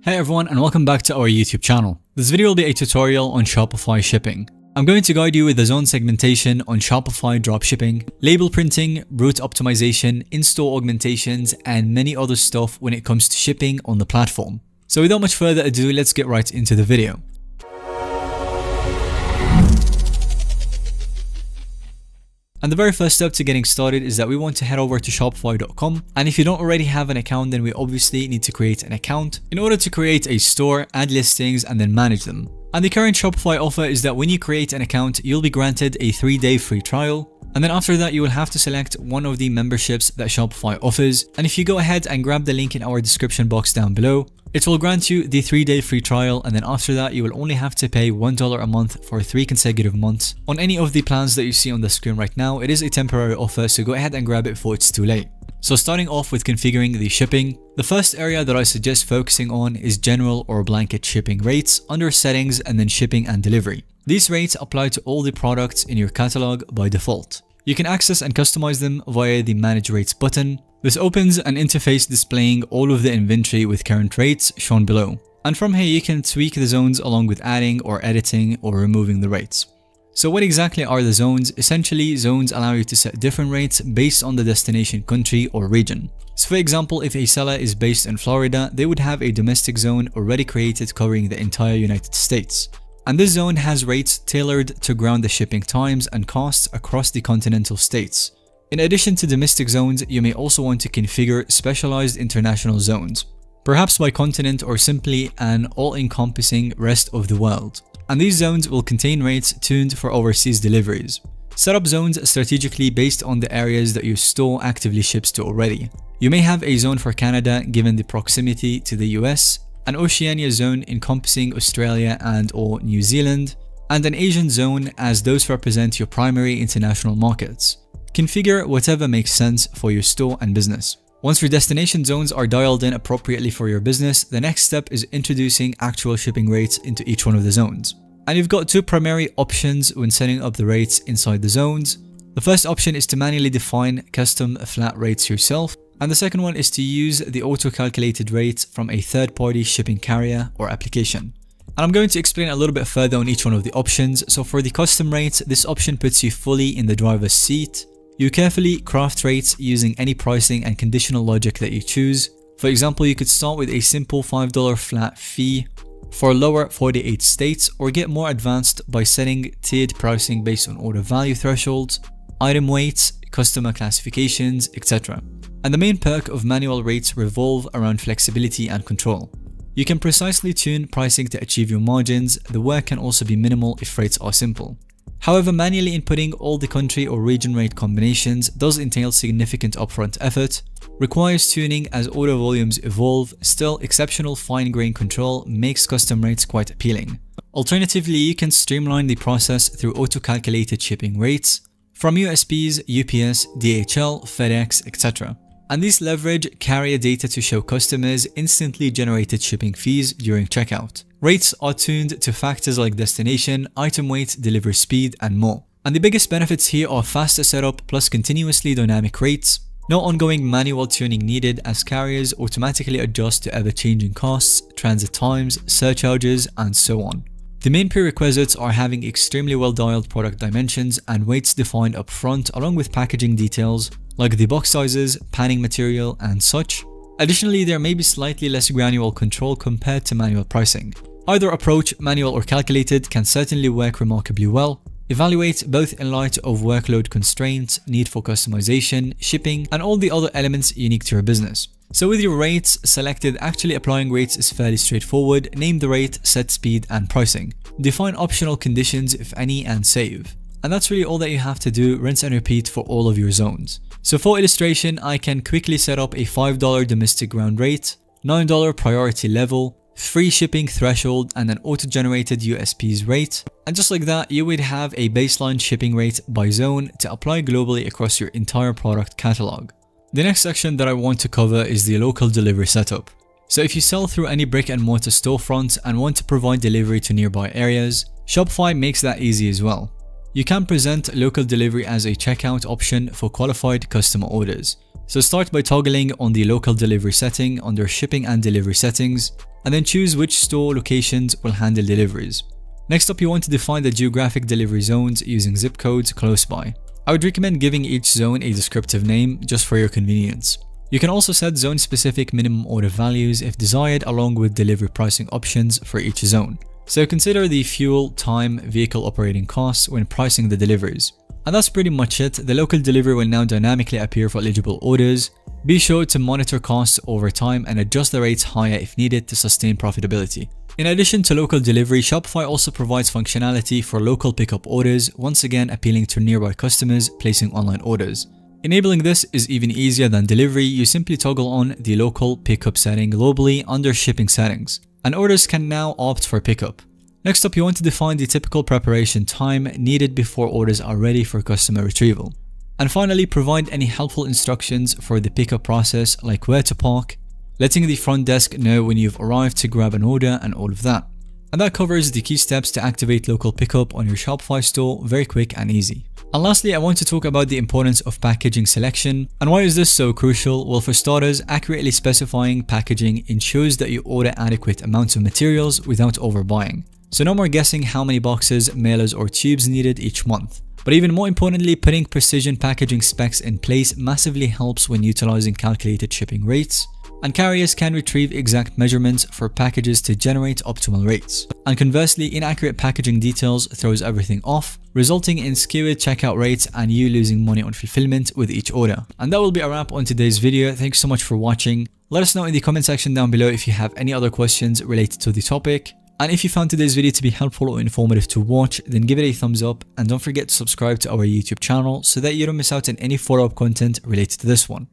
Hey everyone, and welcome back to our YouTube channel. This video will be a tutorial on Shopify shipping. I'm going to guide you with the zone segmentation on Shopify dropshipping, label printing, route optimization, in-store augmentations, and many other stuff when it comes to shipping on the platform. So without much further ado, let's get right into the video. And the very first step to getting started is that we want to head over to shopify.com, and if you don't already have an account, then we obviously need to create an account in order to create a store, add listings, and then manage them. And the current Shopify offer is that when you create an account, you'll be granted a 3-day free trial, and then after that you will have to select one of the memberships that Shopify offers. And if you go ahead and grab the link in our description box down below, it will grant you the 3-day free trial, and then after that you will only have to pay $1 a month for 3 consecutive months on any of the plans that you see on the screen right now. It is a temporary offer, so go ahead and grab it before it's too late. So starting off with configuring the shipping, the first area that I suggest focusing on is general or blanket shipping rates under settings and then shipping and delivery. These rates apply to all the products in your catalog by default. You can access and customize them via the Manage Rates button. This opens an interface displaying all of the inventory with current rates shown below. And from here you can tweak the zones along with adding or editing or removing the rates. So what exactly are the zones? Essentially, zones allow you to set different rates based on the destination country or region. So for example, if a seller is based in Florida, they would have a domestic zone already created covering the entire United States. And this zone has rates tailored to ground the shipping times and costs across the continental states. In addition to domestic zones, you may also want to configure specialized international zones, perhaps by continent or simply an all-encompassing rest of the world. And these zones will contain rates tuned for overseas deliveries. Set up zones strategically based on the areas that your store actively ships to already. You may have a zone for Canada given the proximity to the US, an Oceania zone encompassing Australia and/or New Zealand, and an Asian zone as those represent your primary international markets. Configure whatever makes sense for your store and business. Once your destination zones are dialed in appropriately for your business, the next step is introducing actual shipping rates into each one of the zones. And you've got two primary options when setting up the rates inside the zones. The first option is to manually define custom flat rates yourself, and the second one is to use the auto-calculated rates from a third-party shipping carrier or application. And I'm going to explain a little bit further on each one of the options. So for the custom rates, this option puts you fully in the driver's seat. You carefully craft rates using any pricing and conditional logic that you choose. For example, you could start with a simple $5 flat fee for lower 48 states, or get more advanced by setting tiered pricing based on order value thresholds, item weights, customer classifications, etc. And the main perk of manual rates revolve around flexibility and control. You can precisely tune pricing to achieve your margins. The work can also be minimal if rates are simple. However, manually inputting all the country or region rate combinations does entail significant upfront effort, requires tuning as order volumes evolve. Still, exceptional fine-grained control makes custom rates quite appealing. Alternatively, you can streamline the process through auto-calculated shipping rates from USPS, UPS, DHL, FedEx, etc. And these leverage carrier data to show customers instantly generated shipping fees during checkout. Rates are tuned to factors like destination, item weight, delivery speed, and more. And the biggest benefits here are faster setup plus continuously dynamic rates. No ongoing manual tuning needed as carriers automatically adjust to ever-changing costs, transit times, surcharges, and so on. The main prerequisites are having extremely well-dialed product dimensions and weights defined up front, along with packaging details like the box sizes, panning material, and such. Additionally, there may be slightly less granular control compared to manual pricing. Either approach, manual or calculated, can certainly work remarkably well. Evaluate both in light of workload constraints, need for customization, shipping, and all the other elements unique to your business. So with your rates selected, actually applying rates is fairly straightforward. Name the rate, set speed and pricing. Define optional conditions if any, and save. And that's really all that you have to do. Rinse and repeat for all of your zones. So for illustration, I can quickly set up a $5 domestic ground rate, $9 priority level, free shipping threshold, and an auto-generated USPS rate. And just like that, you would have a baseline shipping rate by zone to apply globally across your entire product catalog. The next section that I want to cover is the local delivery setup. So if you sell through any brick and mortar storefronts and want to provide delivery to nearby areas, Shopify makes that easy as well. you can present local delivery as a checkout option for qualified customer orders. So start by toggling on the local delivery setting under shipping and delivery settings, and then choose which store locations will handle deliveries. Next up, you want to define the geographic delivery zones using zip codes close by. I would recommend giving each zone a descriptive name just for your convenience. You can also set zone-specific minimum order values if desired, along with delivery pricing options for each zone. So consider the fuel, time, vehicle operating costs when pricing the deliveries. And that's pretty much it. The local delivery will now dynamically appear for eligible orders. Be sure to monitor costs over time and adjust the rates higher if needed to sustain profitability. In addition to local delivery, Shopify also provides functionality for local pickup orders, once again appealing to nearby customers placing online orders. Enabling this is even easier than delivery. You simply toggle on the local pickup setting globally under shipping settings, and orders can now opt for pickup. Next up, you want to define the typical preparation time needed before orders are ready for customer retrieval. And finally, provide any helpful instructions for the pickup process, like where to park, letting the front desk know when you've arrived to grab an order, and all of that. And that covers the key steps to activate local pickup on your Shopify store, very quick and easy. And lastly, I want to talk about the importance of packaging selection. And why is this so crucial? Well, for starters, accurately specifying packaging ensures that you order adequate amounts of materials without overbuying. So no more guessing how many boxes, mailers or tubes needed each month. But even more importantly, putting precision packaging specs in place massively helps when utilizing calculated shipping rates, and carriers can retrieve exact measurements for packages to generate optimal rates. And conversely, inaccurate packaging details throws everything off, resulting in skewed checkout rates and you losing money on fulfillment with each order. And that will be a wrap on today's video. Thanks so much for watching. Let us know in the comment section down below if you have any other questions related to the topic. And if you found today's video to be helpful or informative to watch, then give it a thumbs up and don't forget to subscribe to our YouTube channel so that you don't miss out on any follow-up content related to this one.